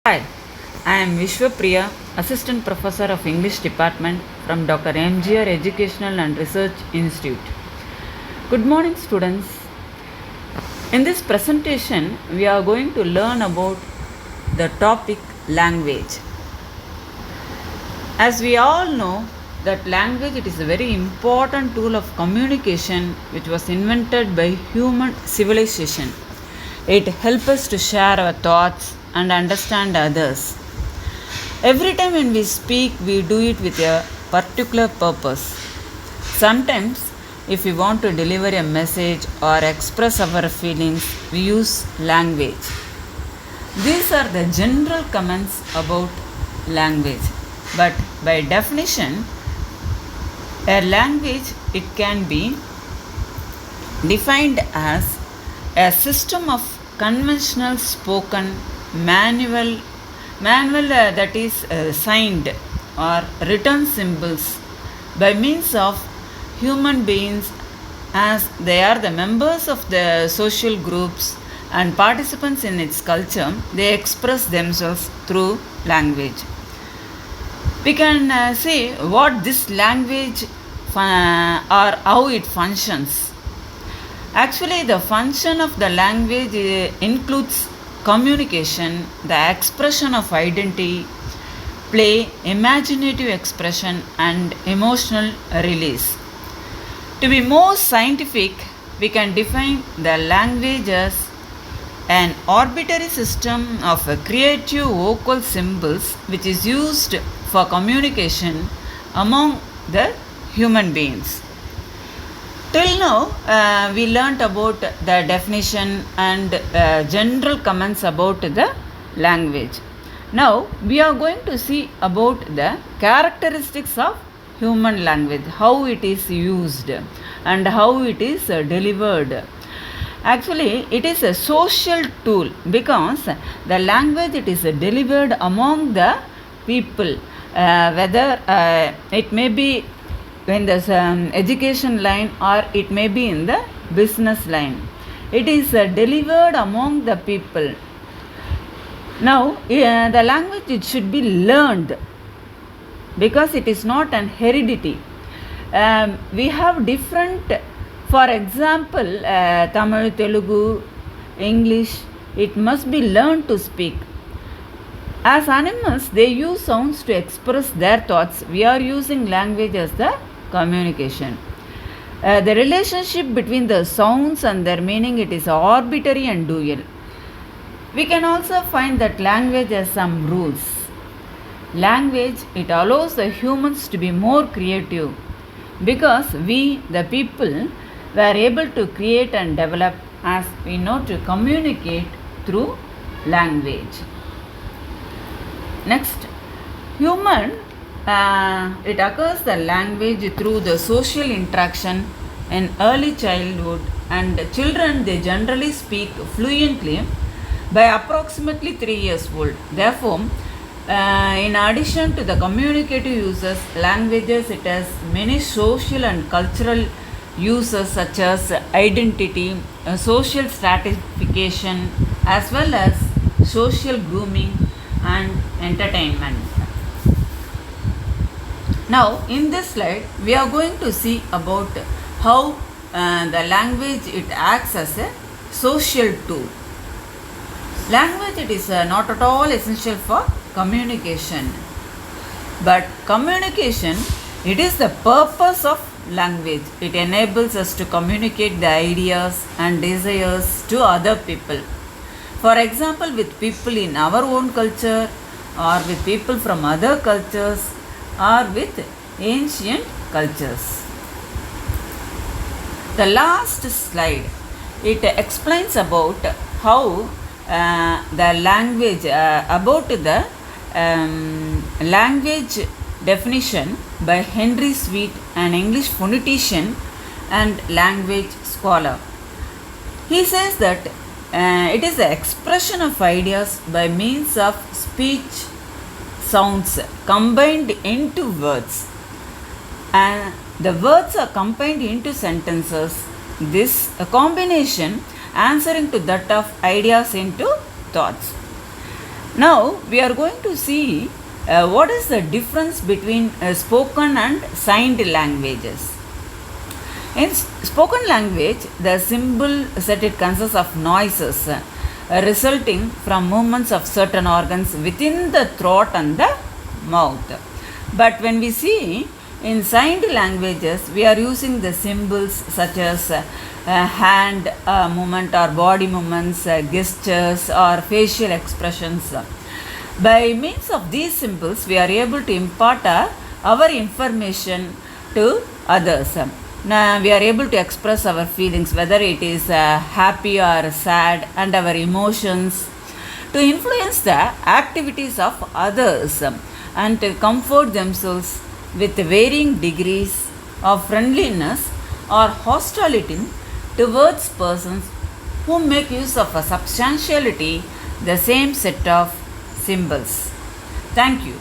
Hi, I am Vishwapriya, Assistant Professor of English Department from Dr. MGR Educational and Research Institute. Good morning, students. In this presentation, we are going to learn about the topic language. As we all know, that language it is a very important tool of communication which was invented by human civilization. It helps us to share our thoughts and understand others. Every time when we speak, we do it with a particular purpose. Sometimes, if we want to deliver a message or express our feelings, we use language. These are the general comments about language. But by definition, a language it can be defined as a system of conventional spoken manual that is signed or written symbols by means of human beings, as they are the members of the social groups and participants in its culture. They express themselves through language. We can see what this language or how it functions. Actually, the function of the language includes communication, the expression of identity, play, imaginative expression, and emotional release. To be more scientific, we can define the language as an arbitrary system of creative vocal symbols which is used for communication among the human beings. Till now, we learnt about the definition and general comments about the language. Now, we are going to see about the characteristics of human language, how it is used and how it is delivered. Actually, it is a social tool because the language it is delivered among the people, whether it may be in the education line or it may be in the business line. It is delivered among the people. Now, the language it should be learned because it is not an heredity. We have different, for example, Tamil, Telugu, English, it must be learned to speak. As animals, they use sounds to express their thoughts. We are using language as the communication. The relationship between the sounds and their meaning, it is arbitrary and dual. We can also find that language has some rules. Language, it allows the humans to be more creative because we, the people, were able to create and develop as we know to communicate through language. Next, human, it occurs the language through the social interaction in early childhood, and children they generally speak fluently by approximately 3 years old. Therefore, in addition to the communicative uses, languages it has many social and cultural uses such as identity, social stratification, as well as social grooming and entertainment. Now, in this slide, we are going to see about how the language it acts as a social tool. Language it is not at all essential for communication, but communication it is the purpose of language. It enables us to communicate the ideas and desires to other people. For example, with people in our own culture or with people from other cultures or with ancient cultures. The last slide, it explains about how the language, about the language definition by Henry Sweet, an English phonetician and language scholar. He says that it is the expression of ideas by means of speech sounds combined into words, and the words are combined into sentences. This combination answering to that of ideas into thoughts. Now we are going to see what is the difference between spoken and signed languages. In spoken language, the symbol set it consists of noises resulting from movements of certain organs within the throat and the mouth. But when we see in signed languages, we are using the symbols such as hand movement or body movements, gestures or facial expressions. By means of these symbols, we are able to impart our information to others. Now, we are able to express our feelings, whether it is happy or sad, and our emotions, to influence the activities of others and to comfort themselves with varying degrees of friendliness or hostility towards persons who make use of a substantiality the same set of symbols. Thank you.